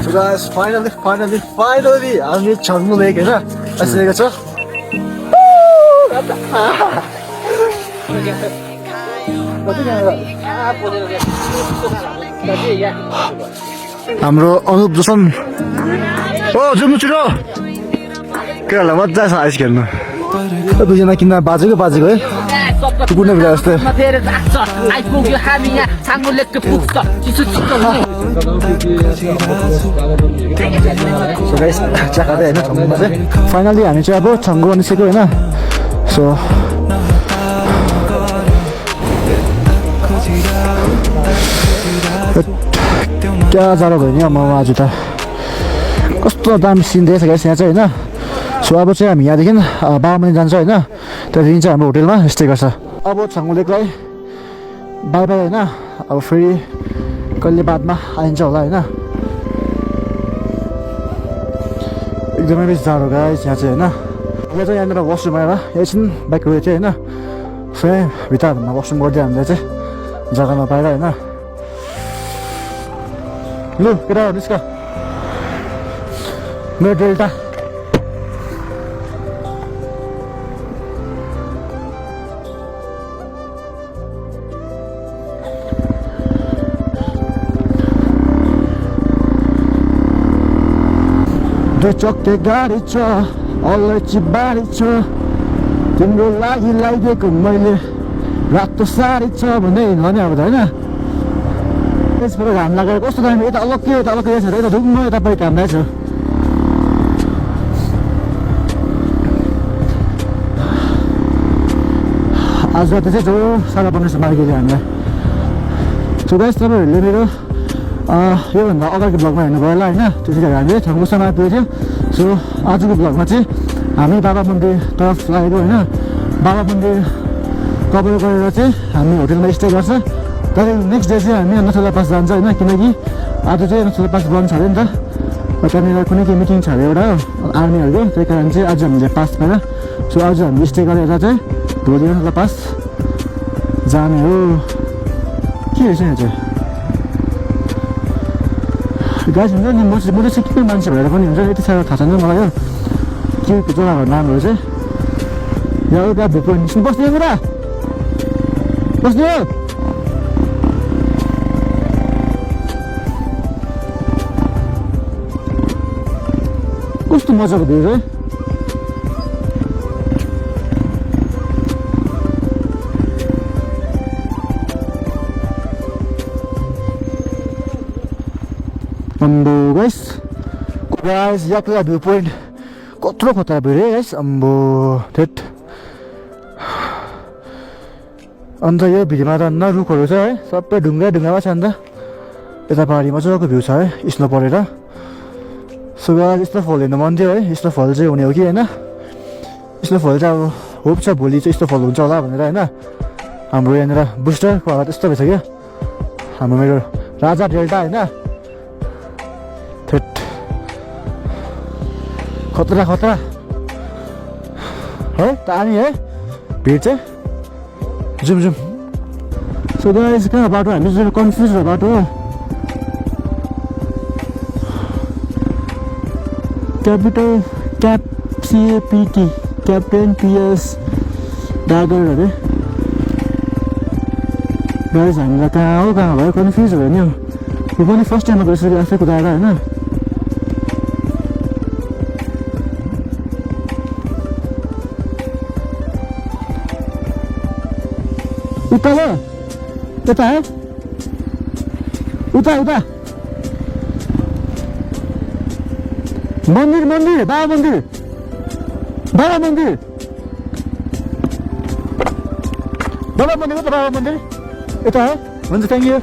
So guys, finally हामीले छङ्गु लेक हैन आइसकेको छ हाम्रो अनुप जसन ओ जुम्नु छिटो केरला मजा छ आइस खेल्नु दुईजना किन बाजेको है कुकुरले बिला जस्तै आइपुग्यो हामी यहाँ छाङ्गु लेकको पुग्छ चिसो चिसो सो गाइस चिया खाँदै होइन छङ्गुमा चाहिँ फाइनली हामी चाहिँ अब छङ्गुमा निस्केको होइन सो क्या जाडो भयो नि आमा आज त कस्तो दामी सिन देखेछ गाइस यहाँ चाहिँ होइन सो अब चाहिँ हामी यहाँदेखि 12 बजे जान्छ होइन त्यहाँदेखि चाहिँ हाम्रो होटेलमा स्टे गर्छ अब छङ्गु लेकलाई बाई बाई होइन अब फेरि कहिले बादमा आइन्छ होला होइन एकदमै बेसी जाडो गाइस यहाँ चाहिँ होइन अहिले चाहिँ यहाँनिर वासरुम आएर एकछिन बाइक रोएको थियो होइन फेरि भित्रहरूमा वासरुम गरिदियो हामीलाई चाहिँ जग्गा नपाएर होइन लु केटाहरू निस्क मेरो डेल्टा दुई चक्के गाडी छ अलैँची बारी छ तिम्रो लागि लगाइदिएको मैले रातो साडी छ भन्दै भने अब त होइन त्यसबाट घाम लागेर कस्तो दामी यता अलग्गै रहेछ यता धुम्म यतापट्टि घाम लागेको छ आज राति चाहिँ जो 15:30 मागिदियो हामीलाई सो गाइस तपाईँहरूले मेरो योभन्दा अगाडिको ब्लगमा हेर्नुभयो होला होइन त्यतिखेर हामीले छङ्गुसम्म आइपुगेको थियो सो आजको ब्लगमा चाहिँ हामी बाबा मन्दिर तर्फ लागेको होइन बाबा मन्दिर कभर गरेर चाहिँ हामी होटेलमा स्टे गर्छ त्यहाँदेखि नेक्स्ट डे चाहिँ हामी नथुला पास जान्छ होइन किनकि आज चाहिँ नथुला पास बन्द छ अरे नि त त्यहाँनिर कुनै के मिटिङ छ अरे एउटा आर्मीहरूको त्यही कारण चाहिँ आज हामीले पास पाएर सो आज हामी स्टे गरेर चाहिँ भोलि नथुला पास जाने हो के रहेछ यहाँ चाहिँ गाइस हुन्छ नि म चाहिँ सिक्किमको मान्छे भएर पनि हुन्छ यति साह्रो थाहा छैन मलाई यो के जग्गाको नामहरू चाहिँ यहाँ एउटा भुप बस्ने कुरा बस्ने हो कस्तो मजाको भ्यू है अम्बो गाइस यात्रा भ्यू पोइन्ट कत्रो खतरा भयो रे गाइस अम्बो थेट अन्त यो भिडियोमा त न रुखहरू छ है सबै ढुङ्गामा छ अन्त यता पहाडी मजाको भ्यू छ है स्नो परेर सो गाइस स्नोफल हेर्नु मन थियो है स्नोफल चाहिँ हुने हो कि होइन स्नोफल चाहिँ अब होप छ भोलि चाहिँ स्नोफल हुन्छ होला भनेर होइन हाम्रो यहाँनिर बुस्टरको हालत त्यस्तो भएछ क्या हाम्रो मेरो राजा डेल्टा होइन थेट खतरा है दामी है भिड चाहिँ जुम सो गाइस कहाँ बाटो हामी चाहिँ कन्फ्युज भयो बाटो capital CAPT captain PS Dagar अरे गाइस हामीलाई कहाँ भयो कन्फ्युज भयो नि यो पनि फर्स्ट टाइममा गइसक्यो आफै कुदाएर होइन उता हो यता है उता मन्दिर बाबा मन्दिर हो त बाबा मन्दिर यता हो हुन्छ थ्याङ्क यू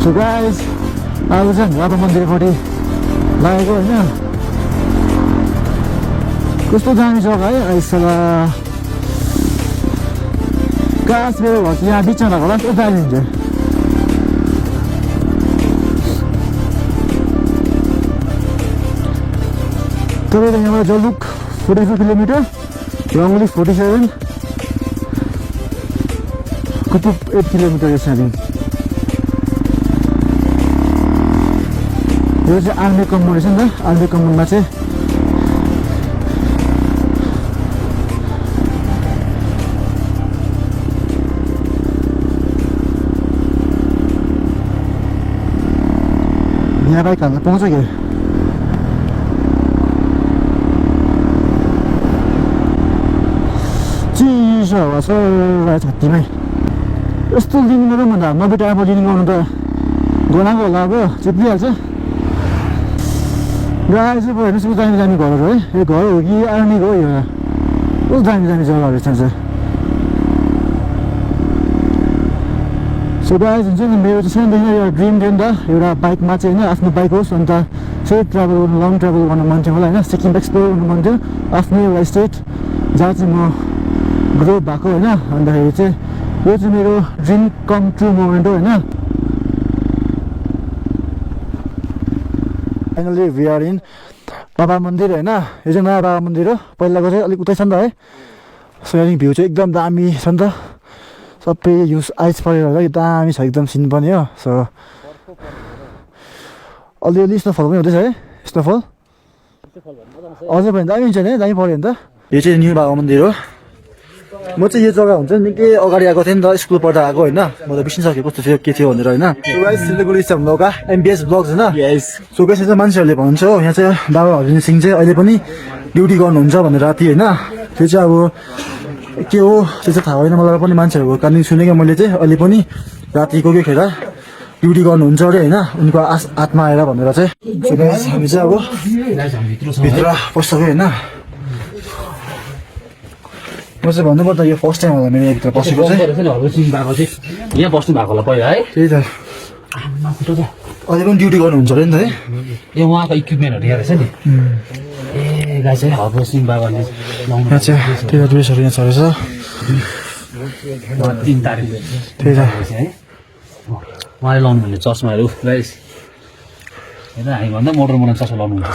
सो गाइस अब चाहिँ बाबा मन्दिरपट्टि लागेको होइन कस्तो दामी जग्गा है आइसला कास मेरो घर यहाँ बिचमा भएको होला यस्तो दामी हुन्छ तपाईँको यहाँबाट जलुक 44 किलोमिटर रङ्गली 47 कुपुप 8 किलोमिटर रहेछ अरे यो चाहिँ आर्मी कम्पनी रहेछ नि त आर्मी कम्पनीमा चाहिँ यहाँ बाइक हाल्न पाउँछ कि चिसो हावा छ छातीमै यस्तो लिनु र भन्दा 90 टाकामा लिनु गर्नु त गनाएको होला अब चिप्लिहाल्छ गाई चाहिँ भयो हेर्नुहोस् दामी दामी घरहरू है यो घर हो कि आर्मीको हो यो कस्तो दामी दामी जग्गाहरू छ सो गाइज हुन्छ नि मेरो चाहिँ सानोदेखि एउटा ड्रिम थियो नि त एउटा बाइकमा चाहिँ होइन आफ्नो बाइक होस् अन्त चाहिँ ट्राभल गर्नु लङ ट्राभल गर्नु मन थियो मलाई होइन सिक्किम एक्सप्लोर गर्नु मन थियो आफ्नो एउटा स्टेट जहाँ चाहिँ म ग्रो भएको होइन अन्तखेरि चाहिँ यो चाहिँ मेरो ड्रिम कम ट्रु मोमेन्ट हो होइन फाइनली वी आर इन बाबा मन्दिर होइन यो चाहिँ नयाँ बाबा मन्दिर हो पहिलाको चाहिँ अलिक उतै छ नि त है सो यहाँ भ्यू चाहिँ एकदम दामी छ नि त सबै युज आइस परेर होला यो दामी छ एकदम सिन पनि हो सो अलिअलि स्नोफल पनि हुँदैछ है स्नोफल अझै पनि दामी हुन्छ नि दामी पऱ्यो नि त यो चाहिँ न्यू बाबा मन्दिर हो म चाहिँ यो जग्गा हुन्छ निकै अगाडि आएको थिएँ नि त स्कुल पढ्दा आएको होइन म त बिर्सिसकेँ कस्तो थियो के थियो भनेर होइन सिलगढी छ हाम्रो एमबिएस ब्लग्स होइन सो गाइस चाहिँ मान्छेहरूले भन्छ हो यहाँ चाहिँ बाबा हरिन सिंह चाहिँ अहिले पनि ड्युटी गर्नुहुन्छ भनेर राति होइन त्यो चाहिँ अब के हो त्यो चाहिँ थाहा होइन मलाई पनि मान्छेहरूको कहानी सुनेको मैले चाहिँ अहिले पनि रातिको के खेर ड्युटी गर्नुहुन्छ अरे होइन उनको आत्मा आएर भनेर चाहिँ हामी चाहिँ अब भित्र पस्छौँ होइन म चाहिँ भन्नुपर्दा यो फर्स्ट टाइम होला मेरो यहाँभित्र पसेको चाहिँ यहाँ बस्नु भएको होला पहिला है त्यही त अहिले पनि ड्युटी गर्नुहुन्छ अरे नि त है यो उहाँको इक्विपमेन्टहरू यहाँ रहेछ नि ए गाई चाहिँ हरभजन सिंह बाबाले यहाँ चाहिँ त्यही त ड्रेसहरू यहाँ छ रहेछ 3 तारिक त्यही त है उहाँले लाउनु भने चस्माहरू गाइस होइन हामीभन्दा मोटर बनाउने चस्मा लाउनुहुन्छ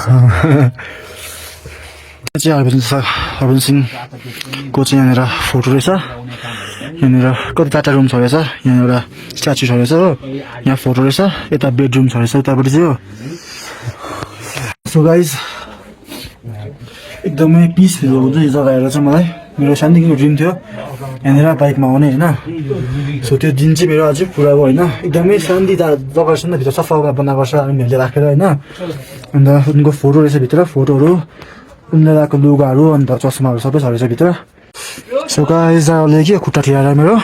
चाहिँ हरभजन सिंहको चाहिँ यहाँनिर फोटो रहेछ यहाँनिर कति 4टा रुम छ रहेछ यहाँ एउटा स्ट्याचु छ रहेछ हो यहाँ फोटो रहेछ यता बेडरुम छ रहेछ उतापट्टि चाहिँ हो सो गाइज एकदमै पिस फिल हुन्छ यो जग्गा हेरेर चाहिँ मलाई मेरो सानैदेखिको ड्रिम थियो यहाँनिर बाइकमा आउने होइन सो त्यो दिन चाहिँ मेरो अझै पुरा भयो होइन एकदमै शान्ति जग्गा छ नि त भित्र सफा बनाएको छ हामीहरूले राखेर होइन अन्त उनको फोटो रहेछ भित्र फोटोहरू उनले लगाएको लुगाहरू अन्त चस्माहरू सबै छ रहेछ भित्र सो गाइज अहिले के खुट्टा ठिराएर मेरो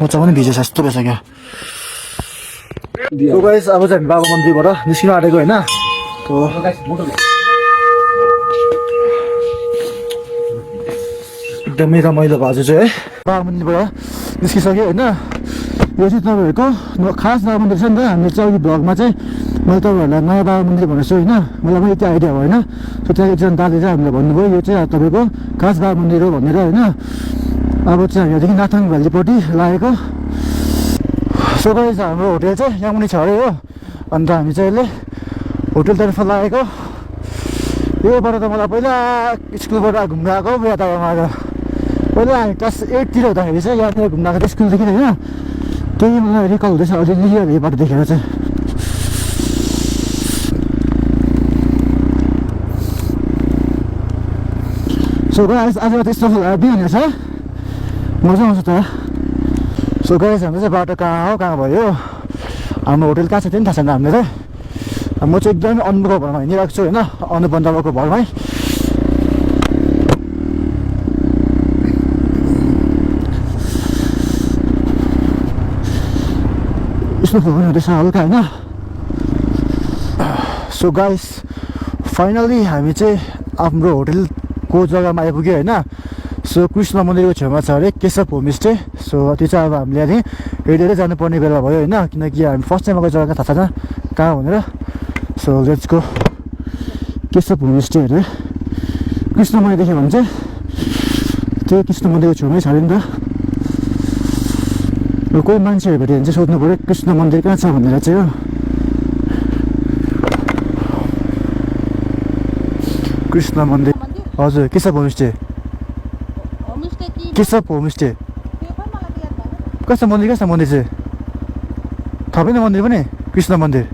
मजा पनि भिजेछ यस्तो रहेछ क्या सो गाइज अब चाहिँ हामी बाबा मन्दिरबाट निस्किन आँटेको होइन एकदमै रमाइलो भाजु चाहिँ है बाबा मन्दिरबाट निस्किसक्यो होइन यो चाहिँ तपाईँहरूको खास बाबा मन्दिर छ नि त हामीले चाहिँ अघि भ्लगमा चाहिँ मैले तपाईँहरूलाई नयाँ बाबा मन्दिर भनेको छु होइन मलाई पनि यति आइडिया भएन सो त्यहाँ एकजना दाले चाहिँ हामीले भन्नुभयो यो चाहिँ तपाईँको खास बाबा मन्दिर हो भनेर होइन अब चाहिँ हामी यहाँदेखि नाथाङ भ्यालीपट्टि लागेको सो गाइस हाम्रो होटेल चाहिँ यहाँ पनि छ अरे हो अन्त हामी चाहिँ अहिले होटेलतर्फ लागेको योबाट त मलाई पहिला स्कुलबाट घुम्न आएको यातायातमा आएको पहिला हामी क्लास 8तिर हुँदाखेरि चाहिँ यहाँतिर घुम्न आएको थियो स्कुलदेखि होइन त्यही मलाई रिकल हुँदैछ अलिअलि यहीबाट देखेर चाहिँ सो गाइस आज त यस्तो दियो भनेको छ मजा आउँछ त सो गाइस हाम्रो चाहिँ बाटो कहाँ भयो हाम्रो होटेल कहाँ छ त्यो पनि थाहा छैन हामीलाई चाहिँ म चाहिँ एकदमै अनुभवको भरमा हिँडिरहेको छु होइन अनुबन्धको भरमै यस्तो पनि हुँदैछ हल्का होइन सो गाइस फाइनली हामी चाहिँ हाम्रो होटेलको जग्गामा आइपुग्यो होइन सो कृष्ण मन्दिरको छेउमा छ अरे केशव होमस्टे सो त्यो चाहिँ अब हामीले यहाँदेखि हिँडेरै जानुपर्ने बेला भयो होइन किनकि हामी फर्स्ट टाइम आएको जग्गा थाहा छैन कहाँ भनेर so let's go Keshav homestay अरे कृष्ण मन्दिर देख्यो भने चाहिँ त्यही कृष्ण मन्दिरको छेउमै छ अरे नि त कोही मान्छेहरू भेट्यो भने चाहिँ सोध्नु पऱ्यो कृष्ण मन्दिर कहाँ छ भनेर चाहिँ हो कृष्ण मन्दिर हजुर केशव होमस्टे केशव होमस्टे कस्तो मन्दिर चाहिँ थाहा पनि मन्दिर पनि कृष्ण मन्दिर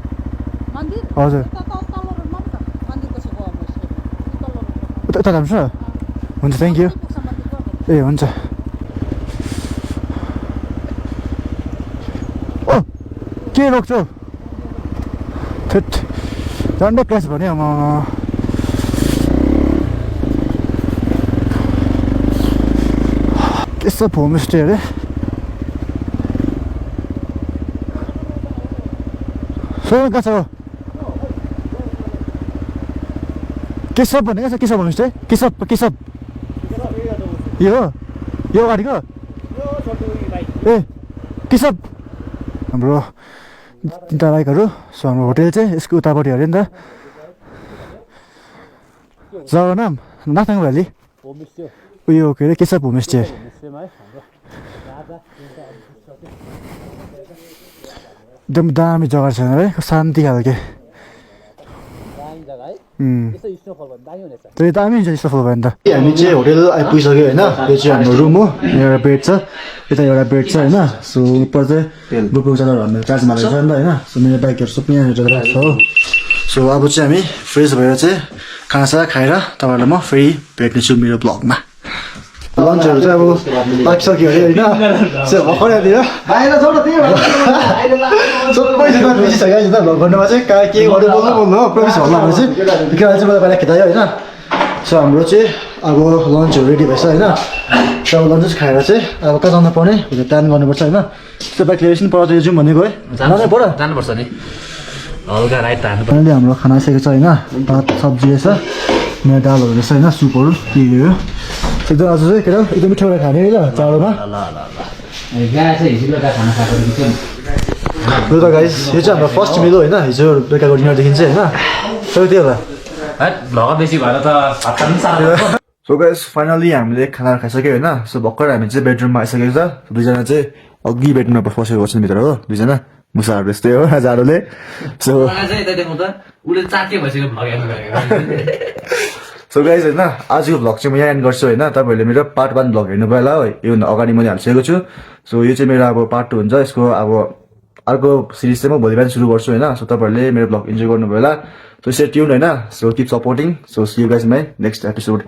मन्दिर हजुर तल्लो रुममा त मन्दिरको छेउको होमस्टे तल्लो रुममा उता जान्छ हुन्छ थ्याङ्क यू पुग्छ मन्दिरको ए हुन्छ ओ के रोक्छौ थेट झन्डै क्लास भन्यो म यस्तो होमस्टे अरे सोन कहाँ छ हो केशव भनेको छ केशव होमस्टे केशव यो अगाडिको ए केशव हाम्रो तिनवटा बाइकहरू सो हाम्रो होटेल चाहिँ यसको उतापट्टि अरे नि त जग्गाको नाम नाथाङ भ्याली उयो के अरे केशव होमस्टे एकदम दामी जग्गा छ है शान्ति खालके त्यही दामी हुन्छ स्नोफल भयो नि त हामी चाहिँ होटेल आइपुगिसक्यो होइन यो चाहिँ हाम्रो रुम हो एउटा बेड छ यता एउटा बेड छ होइन सो उपर चाहिँ बुकबुक चार्जर हाम्रो चार्जमा रहेछ नि त होइन सो मेरो बाइकहरू सबै यहाँनिर राखेको छ हो सो अब चाहिँ हामी फ्रेस भएर चाहिँ खानासाना खाएर तपाईँहरूलाई म फेरि भेट्नेछु मेरो ब्लगमा लन्चहरू चाहिँ अब पाकिसक्यो अरे होइन भर्खर यहाँतिर सबैजना बिजी छ क्या ब्लग गर्नुमा चाहिँ कहाँ के गर्नु बोल्नु हो प्रवेश भन्नु भने चाहिँ केटाले चाहिँ मलाई पहिला खेदायो होइन सो हाम्रो चाहिँ अब लन्चहरू रेडी भएछ होइन सो अब लन्च खाएर चाहिँ अब कहाँ जानु पर्ने प्लान गर्नुपर्छ होइन त्यो बाइक लिएर एकछिन पर जाउँ भनेको है जानुपर्छ नि हल्का राइट हान्नु फाइनली हाम्रो खाना आइसकेको छ होइन भात सब्जी रहेछ मेरो दालहरू रहेछ होइन सुपहरू के हो एकदम आज चाहिँ केटा एकदम मिठो गरेर खाने है ल चाडोमा ल त गाइस यो चाहिँ हाम्रो फर्स्ट मिल होइन हिजो बेलुकाको डिनरदेखि चाहिँ होइन सबै त्यो होला बेसी भएर त सो गाइस फाइनली हामीले खाना खाइसक्यो होइन सो भर्खर हामी चाहिँ बेडरुममा आइसकेको छ दुईजना चाहिँ अघि बेडरुममा बसेको छ भित्र हो दुईजना मुसाहरू जस्तै हो जाडोले सो सो गाइज होइन आजको भ्लग चाहिँ म यहाँ एन्ड गर्छु होइन तपाईँहरूले मेरो पार्ट 1 भ्लग हेर्नु भयो होला है योभन्दा अगाडि मैले हालिसकेको छु सो यो चाहिँ मेरो अब पार्ट 2 हुन्छ यसको अब अर्को सिरिज चाहिँ म भोलि बिहान सुरु गर्छु होइन सो तपाईँहरूले मेरो भ्लग इन्जोय गर्नुभयो होला सो स्टे ट्युन होइन so keep supporting so see you guys my next episode